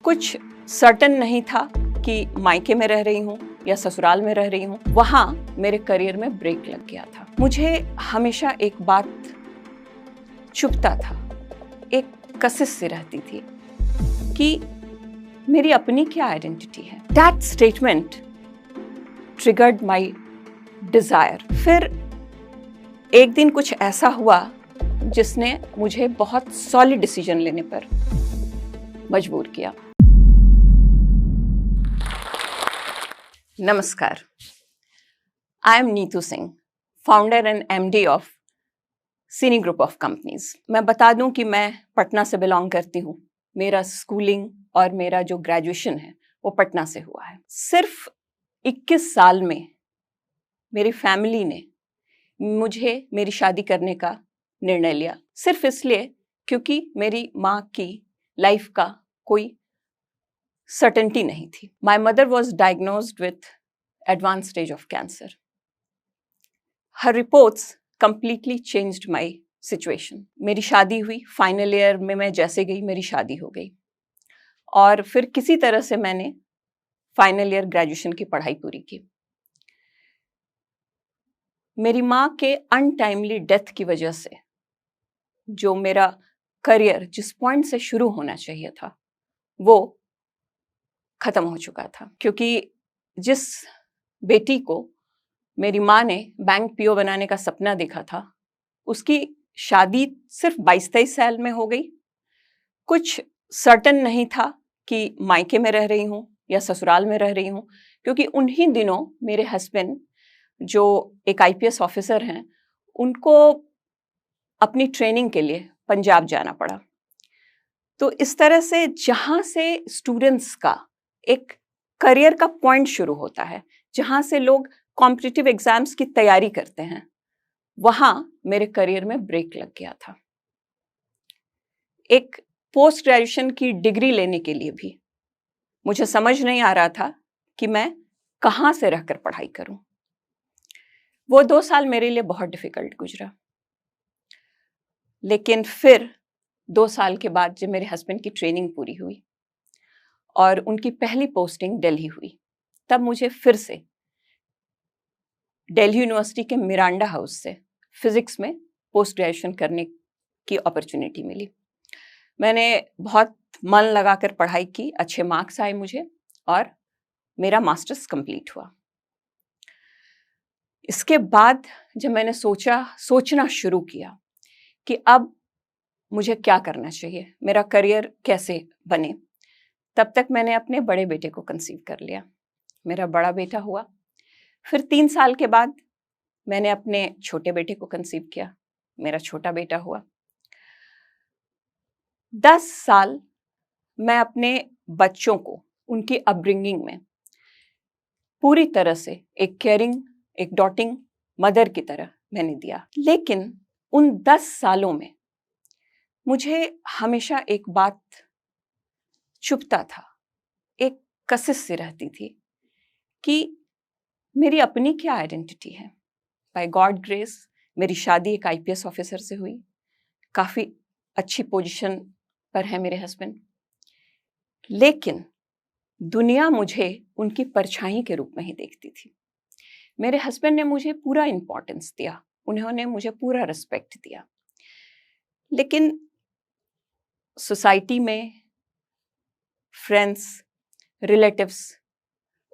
कुछ सर्टन नहीं था कि मायके में रह रही हूँ या ससुराल में रह रही हूँ। वहाँ मेरे करियर में ब्रेक लग गया था। मुझे हमेशा एक बात चुभता था, एक कशिश सी रहती थी कि मेरी अपनी क्या आइडेंटिटी है। That statement triggered my desire. फिर एक दिन कुछ ऐसा हुआ जिसने मुझे बहुत सॉलिड डिसीजन लेने पर मजबूर किया। नमस्कार, I am Neetu Singh, founder and MD of Sini group of companies. मैं बता दूं कि मैं पटना से बिलोंग करती हूँ। मेरा स्कूलिंग और मेरा जो ग्रेजुएशन है वो पटना से हुआ है। सिर्फ 21 साल में मेरी फैमिली ने मुझे मेरी शादी करने का निर्णय लिया, सिर्फ इसलिए क्योंकि मेरी माँ की लाइफ का कोई सर्टेनिटी नहीं थी। My mother was diagnosed with advance stage of cancer. Her reports completely changed my situation. मेरी शादी हुई, फाइनल ईयर में मैं जैसे गई मेरी शादी हो गई और फिर किसी तरह से मैंने फाइनल ईयर ग्रेजुएशन की पढ़ाई पूरी की। मेरी माँ के अनटाइमली डेथ की वजह से जो मेरा करियर जिस पॉइंट से शुरू होना चाहिए था वो खत्म हो चुका था, क्योंकि जिस बेटी को मेरी माँ ने बैंक पीओ बनाने का सपना देखा था उसकी शादी सिर्फ 22-23 साल में हो गई। कुछ सर्टन नहीं था कि मायके में रह रही हूँ या ससुराल में रह रही हूँ, क्योंकि उन्हीं दिनों मेरे हस्बैंड जो एक आईपीएस ऑफिसर हैं उनको अपनी ट्रेनिंग के लिए पंजाब जाना पड़ा। तो इस तरह से जहाँ से स्टूडेंट्स का एक करियर का पॉइंट शुरू होता है, जहाँ से लोग कॉम्पिटिटिव एग्जाम्स की तैयारी करते हैं, वहाँ मेरे करियर में ब्रेक लग गया था। एक पोस्ट ग्रेजुएशन की डिग्री लेने के लिए भी मुझे समझ नहीं आ रहा था कि मैं कहाँ से रहकर पढ़ाई करूं। वो 2 साल मेरे लिए बहुत डिफिकल्ट गुजरा, लेकिन फिर 2 साल के बाद जब मेरे हस्बैंड की ट्रेनिंग पूरी हुई और उनकी पहली पोस्टिंग दिल्ली हुई, तब मुझे फिर से दिल्ली यूनिवर्सिटी के मिरांडा हाउस से फिजिक्स में पोस्ट ग्रेजुएशन करने की अपॉर्चुनिटी मिली। मैंने बहुत मन लगाकर पढ़ाई की, अच्छे मार्क्स आए मुझे और मेरा मास्टर्स कंप्लीट हुआ। इसके बाद जब मैंने सोचना शुरू किया कि अब मुझे क्या करना चाहिए, मेरा करियर कैसे बने, तब तक मैंने अपने बड़े बेटे को कंसीव कर लिया। मेरा बड़ा बेटा हुआ। फिर 3 साल के बाद मैंने अपने छोटे बेटे को कंसीव किया, मेरा छोटा बेटा हुआ। 10 साल मैं अपने बच्चों को उनकी अपब्रिंगिंग में पूरी तरह से एक केयरिंग, एक डॉटिंग मदर की तरह मैंने दिया। लेकिन उन 10 सालों में मुझे हमेशा एक बात चुभता था, एक कशिश सी रहती थी कि मेरी अपनी क्या आइडेंटिटी है। बाय गॉड ग्रेस मेरी शादी एक आईपीएस ऑफिसर से हुई, काफी अच्छी पोजीशन पर है मेरे हस्बैंड, लेकिन दुनिया मुझे उनकी परछाई के रूप में ही देखती थी। मेरे हस्बैंड ने मुझे पूरा इंपॉर्टेंस दिया, उन्होंने मुझे पूरा रिस्पेक्ट दिया, लेकिन सोसाइटी में फ्रेंड्स, रिलेटिव्स,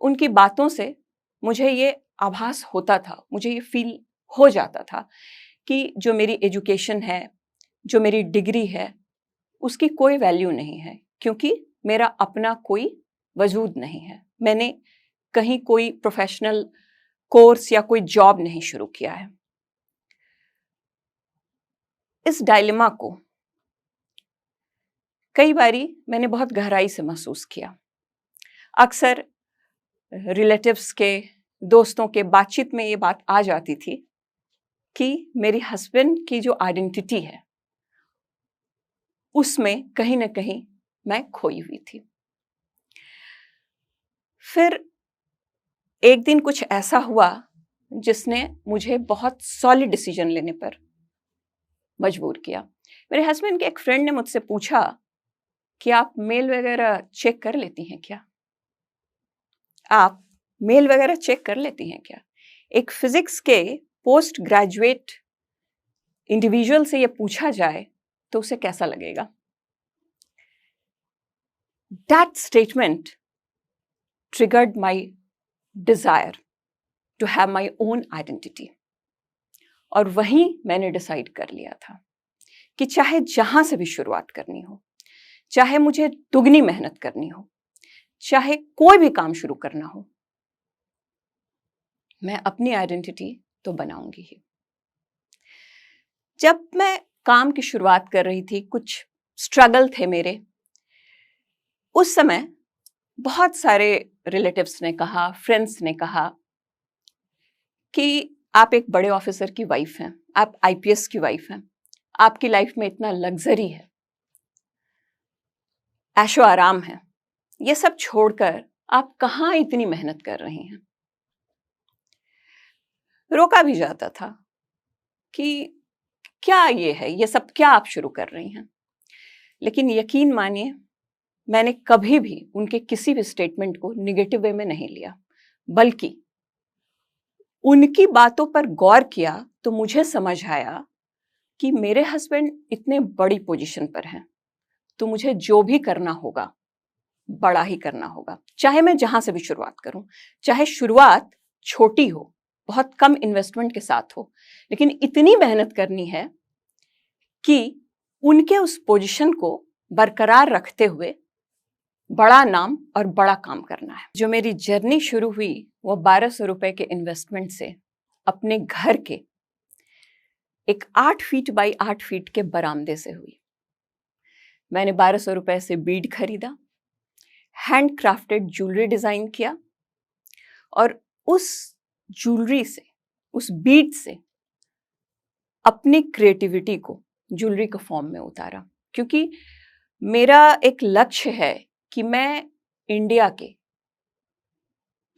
उनकी बातों से मुझे ये आभास होता था, मुझे ये फील हो जाता था कि जो मेरी एजुकेशन है, जो मेरी डिग्री है, उसकी कोई वैल्यू नहीं है, क्योंकि मेरा अपना कोई वजूद नहीं है। मैंने कहीं कोई प्रोफेशनल कोर्स या कोई जॉब नहीं शुरू किया है। इस डायलेमा को कई बारी मैंने बहुत गहराई से महसूस किया। अक्सर रिलेटिव्स के, दोस्तों के बातचीत में ये बात आ जाती थी कि मेरी हस्बैंड की जो आइडेंटिटी है उसमें कहीं ना कहीं मैं खोई हुई थी। फिर एक दिन कुछ ऐसा हुआ जिसने मुझे बहुत सॉलिड डिसीजन लेने पर मजबूर किया। मेरे हस्बैंड के एक फ्रेंड ने मुझसे पूछा कि आप मेल वगैरह चेक कर लेती हैं क्या? आप मेल वगैरह चेक कर लेती हैं क्या? एक फिजिक्स के पोस्ट ग्रेजुएट इंडिविजुअल से ये पूछा जाए तो उसे कैसा लगेगा? That statement triggered my desire to have my own identity. और वहीं मैंने डिसाइड कर लिया था कि चाहे जहां से भी शुरुआत करनी हो, चाहे मुझे दुगनी मेहनत करनी हो, चाहे कोई भी काम शुरू करना हो, मैं अपनी आइडेंटिटी तो बनाऊंगी ही। जब मैं काम की शुरुआत कर रही थी, कुछ स्ट्रगल थे मेरे। उस समय बहुत सारे रिलेटिव्स ने कहा, फ्रेंड्स ने कहा कि आप एक बड़े ऑफिसर की वाइफ हैं, आप आईपीएस की वाइफ हैं, आपकी लाइफ में इतना लग्जरी है, ऐशो आराम है, ये सब छोड़कर आप कहाँ इतनी मेहनत कर रही हैं। रोका भी जाता था कि क्या ये है, ये सब क्या आप शुरू कर रही हैं। लेकिन यकीन मानिए, मैंने कभी भी उनके किसी भी स्टेटमेंट को निगेटिव वे में नहीं लिया, बल्कि उनकी बातों पर गौर किया तो मुझे समझ आया कि मेरे हस्बैंड इतने बड़ी पोजीशन पर हैं, तो मुझे जो भी करना होगा बड़ा ही करना होगा। चाहे मैं जहां से भी शुरुआत करूं, चाहे शुरुआत छोटी हो, बहुत कम इन्वेस्टमेंट के साथ हो, लेकिन इतनी मेहनत करनी है कि उनके उस पोजीशन को बरकरार रखते हुए बड़ा नाम और बड़ा काम करना है। जो मेरी जर्नी शुरू हुई वो 1200 रुपए के इन्वेस्टमेंट से अपने घर के एक 8 फीट बाई 8 फीट के बरामदे से हुई। मैंने 1200 रुपए से बीड खरीदा, हैंड क्राफ्टेड ज्वेलरी डिजाइन किया और उस ज्वेलरी से, उस बीड से अपनी क्रिएटिविटी को ज्वेलरी के फॉर्म में उतारा। क्योंकि मेरा एक लक्ष्य है कि मैं इंडिया के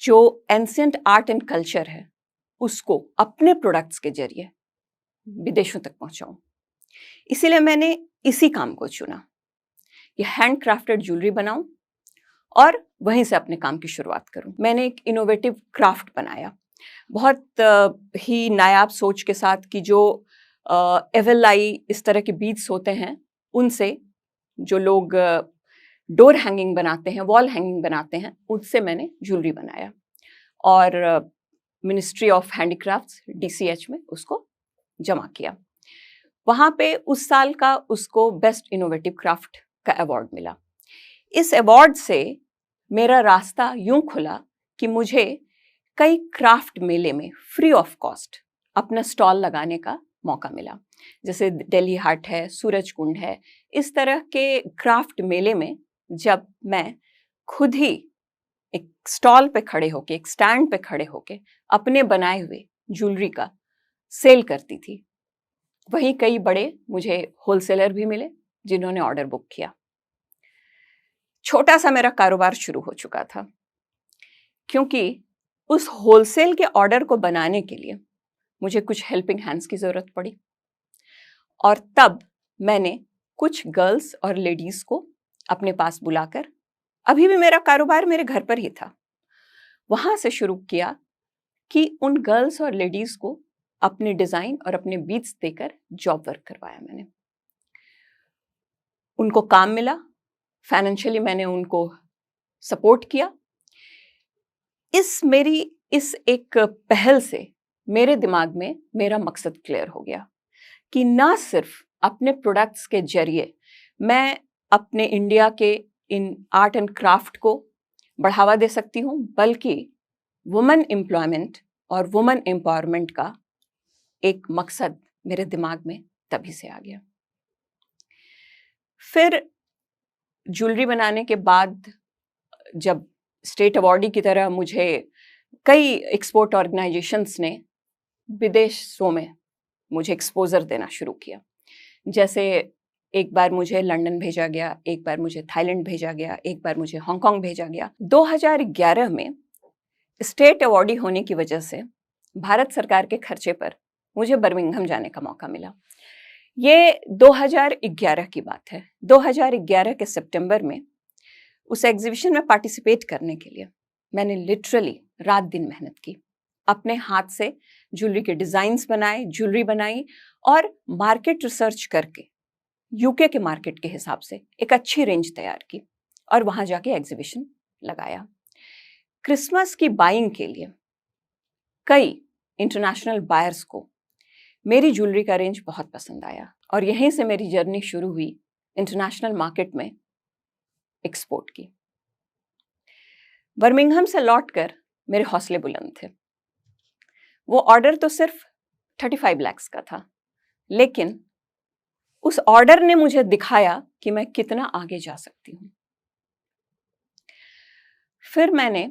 जो एंशिएंट आर्ट एंड कल्चर है उसको अपने प्रोडक्ट्स के जरिए विदेशों तक पहुंचाऊं। इसीलिए मैंने इसी काम को चुना, ये हैंड क्राफ्टेड ज्वेलरी बनाऊं और वहीं से अपने काम की शुरुआत करूं। मैंने एक इनोवेटिव क्राफ्ट बनाया, बहुत ही नायाब सोच के साथ कि जो एवलाई इस तरह के बीड्स होते हैं, उनसे जो लोग डोर हैंगिंग बनाते हैं, वॉल हैंगिंग बनाते हैं, उससे मैंने ज्वेलरी बनाया और मिनिस्ट्री ऑफ हैंडीक्राफ्ट्स DCH में उसको जमा किया। वहां पे उस साल का उसको बेस्ट इनोवेटिव क्राफ्ट का अवार्ड मिला। इस अवार्ड से मेरा रास्ता यूं खुला कि मुझे कई क्राफ्ट मेले में फ्री ऑफ कॉस्ट अपना स्टॉल लगाने का मौका मिला। जैसे दिल्ली हाट है, सूरज कुंड है, इस तरह के क्राफ्ट मेले में जब मैं खुद ही एक स्टॉल पे खड़े होके, एक स्टैंड पे खड़े होके अपने बनाए हुए ज्वेलरी का सेल करती थी, वहीं कई बड़े मुझे होलसेलर भी मिले जिन्होंने ऑर्डर बुक किया। छोटा सा मेरा कारोबार शुरू हो चुका था, क्योंकि उस होलसेल के ऑर्डर को बनाने के लिए मुझे कुछ हेल्पिंग हैंड्स की जरूरत पड़ी और तब मैंने कुछ गर्ल्स और लेडीज को अपने पास बुलाकर, अभी भी मेरा कारोबार मेरे घर पर ही था, वहां से शुरू किया कि उन गर्ल्स और लेडीज को अपने डिजाइन और अपने बीट्स देकर जॉब वर्क करवाया। मैंने उनको काम मिला, फाइनेंशियली मैंने उनको सपोर्ट किया। मेरी इस एक पहल से मेरे दिमाग में मेरा मकसद क्लियर हो गया कि ना सिर्फ अपने प्रोडक्ट्स के जरिए मैं अपने इंडिया के इन आर्ट एंड क्राफ्ट को बढ़ावा दे सकती हूँ, बल्कि वुमेन एम्प्लॉयमेंट और वुमेन एम्पावरमेंट का एक मकसद मेरे दिमाग में तभी से आ गया। फिर ज्वेलरी बनाने के बाद जब स्टेट अवार्डी की तरह मुझे कई एक्सपोर्ट ऑर्गेनाइजेशंस ने विदेशों में मुझे एक्सपोजर देना शुरू किया। जैसे एक बार मुझे लंदन भेजा गया, एक बार मुझे थाईलैंड भेजा गया, एक बार मुझे हांगकांग भेजा गया। 2011 में स्टेट अवार्डी होने की वजह से भारत सरकार के खर्चे पर मुझे बर्मिंघम जाने का मौका मिला। ये 2011 की बात है। 2011 के सितंबर में उस एग्जीबिशन में पार्टिसिपेट करने के लिए मैंने लिटरली रात दिन मेहनत की। अपने हाथ से ज्वेलरी के डिजाइन्स बनाए, ज्वेलरी बनाई और मार्केट रिसर्च करके यूके के मार्केट के हिसाब से एक अच्छी रेंज तैयार की और वहां जाके एग्जीबिशन लगाया। क्रिसमस की बाइंग के लिए कई इंटरनेशनल बायर्स को मेरी ज्वेलरी का रेंज बहुत पसंद आया और यहीं से मेरी जर्नी शुरू हुई इंटरनेशनल मार्केट में एक्सपोर्ट की। बर्मिंघम से लौटकर मेरे हौसले बुलंद थे। वो ऑर्डर तो सिर्फ 35 लाख का था, लेकिन उस ऑर्डर ने मुझे दिखाया कि मैं कितना आगे जा सकती हूं। फिर मैंने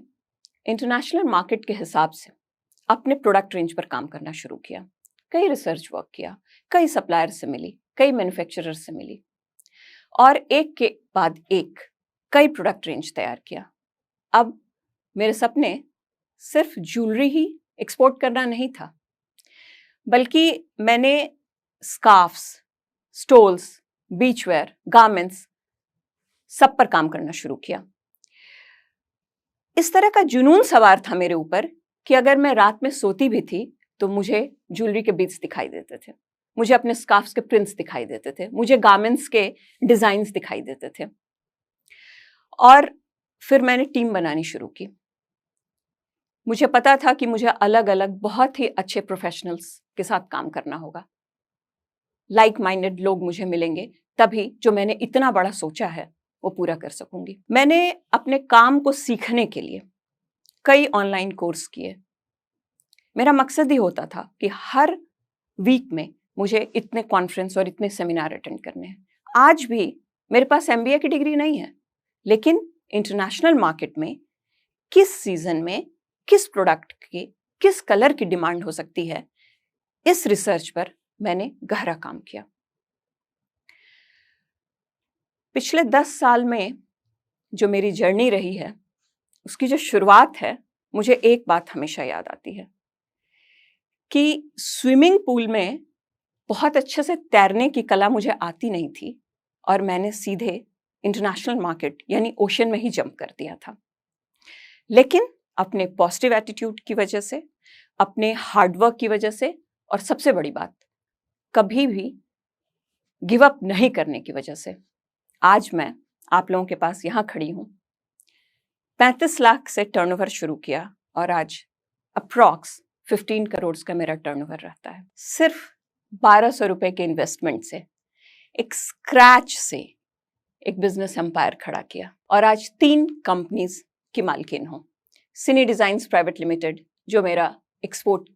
इंटरनेशनल मार्केट के हिसाब से अपने प्रोडक्ट रेंज पर काम करना शुरू किया। कई रिसर्च वर्क किया, कई सप्लायर से मिली, कई मैन्युफैक्चरर से मिली और एक के बाद एक कई प्रोडक्ट रेंज तैयार किया। अब मेरे सपने सिर्फ ज्वेलरी ही एक्सपोर्ट करना नहीं था, बल्कि मैंने स्कार्फ्स, स्टोल्स, बीचवेयर, गारमेंट्स सब पर काम करना शुरू किया। इस तरह का जुनून सवार था मेरे ऊपर कि अगर मैं रात में सोती भी थी तो मुझे ज्वेलरी के बीट्स दिखाई देते थे, मुझे अपने स्कार्फ्स के प्रिंट्स दिखाई देते थे, मुझे गारमेंट्स के डिजाइन्स दिखाई देते थे। और फिर मैंने टीम बनानी शुरू की। मुझे पता था कि मुझे अलग अलग बहुत ही अच्छे प्रोफेशनल्स के साथ काम करना होगा। लाइक माइंडेड लोग मुझे मिलेंगे, तभी जो मैंने इतना बड़ा सोचा है वो पूरा कर सकूंगी। मैंने अपने काम को सीखने के लिए कई ऑनलाइन कोर्स किए। मेरा मकसद ही होता था कि हर वीक में मुझे इतने कॉन्फ्रेंस और इतने सेमिनार अटेंड करने हैं। आज भी मेरे पास MBA की डिग्री नहीं है, लेकिन इंटरनेशनल मार्केट में किस सीजन में किस प्रोडक्ट की किस कलर की डिमांड हो सकती है, इस रिसर्च पर मैंने गहरा काम किया। पिछले 10 साल में जो मेरी जर्नी रही है, उसकी जो शुरुआत है, मुझे एक बात हमेशा याद आती है कि स्विमिंग पूल में बहुत अच्छे से तैरने की कला मुझे आती नहीं थी और मैंने सीधे इंटरनेशनल मार्केट यानी ओशन में ही जंप कर दिया था। लेकिन अपने पॉजिटिव एटीट्यूड की वजह से, अपने हार्डवर्क की वजह से और सबसे बड़ी बात, कभी भी गिव अप नहीं करने की वजह से आज मैं आप लोगों के पास यहाँ खड़ी हूँ। 35 लाख से टर्नओवर शुरू किया और आज अप्रॉक्स 15 करोड़ का मेरा टर्नओवर रहता है। सिर्फ 1200 रुपए के इन्वेस्टमेंट से, एक स्क्रैच से एक बिजनेस एम्पायर खड़ा किया और आज 3 कंपनीज की मालकिन हूँ। सिनी डिजाइन्स प्राइवेट लिमिटेड जो मेरा एक्सपोर्ट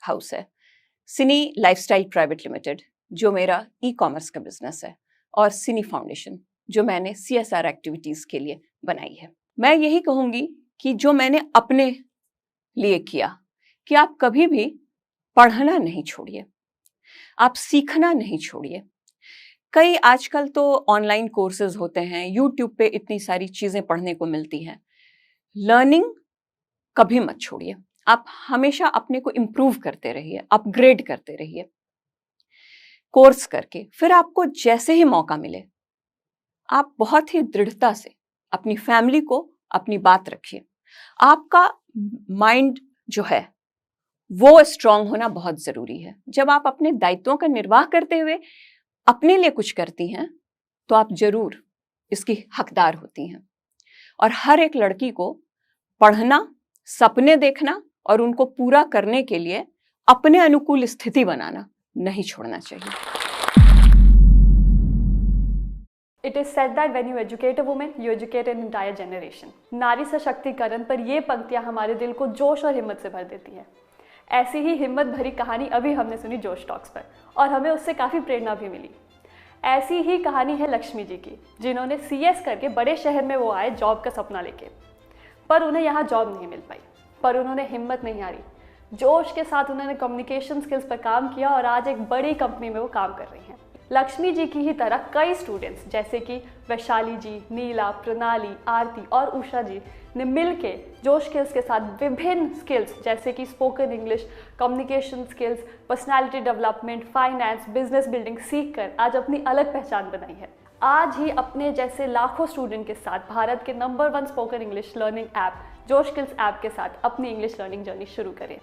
हाउस है, सिनी लाइफस्टाइल प्राइवेट लिमिटेड जो मेरा ई-कॉमर्स का बिजनेस है, और सिनी फाउंडेशन जो मैंने CSR एक्टिविटीज के लिए बनाई है। मैं यही कहूंगी कि जो मैंने अपने लिए किया कि आप कभी भी पढ़ना नहीं छोड़िए, आप सीखना नहीं छोड़िए। कई आजकल तो ऑनलाइन कोर्सेज होते हैं, यूट्यूब पे इतनी सारी चीजें पढ़ने को मिलती हैं। लर्निंग कभी मत छोड़िए, आप हमेशा अपने को इम्प्रूव करते रहिए, अपग्रेड करते रहिए कोर्स करके। फिर आपको जैसे ही मौका मिले आप बहुत ही दृढ़ता से अपनी फैमिली को अपनी बात रखिए। आपका माइंड जो है वो स्ट्रांग होना बहुत जरूरी है। जब आप अपने दायित्वों का निर्वाह करते हुए अपने लिए कुछ करती हैं तो आप जरूर इसकी हकदार होती हैं। और हर एक लड़की को पढ़ना, सपने देखना और उनको पूरा करने के लिए अपने अनुकूल स्थिति बनाना नहीं छोड़ना चाहिए। It is said that when you educate a woman, you educate an entire generation. नारी सशक्तिकरण पर ये पंक्तियां हमारे दिल को जोश और हिम्मत से भर देती हैं। ऐसी ही हिम्मत भरी कहानी अभी हमने सुनी जोश टॉक्स पर और हमें उससे काफ़ी प्रेरणा भी मिली। ऐसी ही कहानी है लक्ष्मी जी की, जिन्होंने CS करके बड़े शहर में वो आए जॉब का सपना लेके, पर उन्हें यहाँ जॉब नहीं मिल पाई। पर उन्होंने हिम्मत नहीं हारी, जोश के साथ उन्होंने कम्युनिकेशन स्किल्स पर काम किया और आज एक बड़ी कंपनी में वो काम कर रही हैं। लक्ष्मी जी की ही तरह कई स्टूडेंट्स जैसे कि वैशाली जी, नीला, प्रणाली, आरती और उषा जी ने मिलके जोश स्किल्स के साथ विभिन्न स्किल्स जैसे कि spoken English, communication skills, personality development, finance, business building सीख कर आज अपनी अलग पहचान बनाई है। आज ही अपने जैसे लाखों स्टूडेंट के साथ भारत के number 1 spoken English learning app जोश स्किल्स ऐप के साथ अपनी इंग्लिश लर्निंग जर्नी शुरू करें।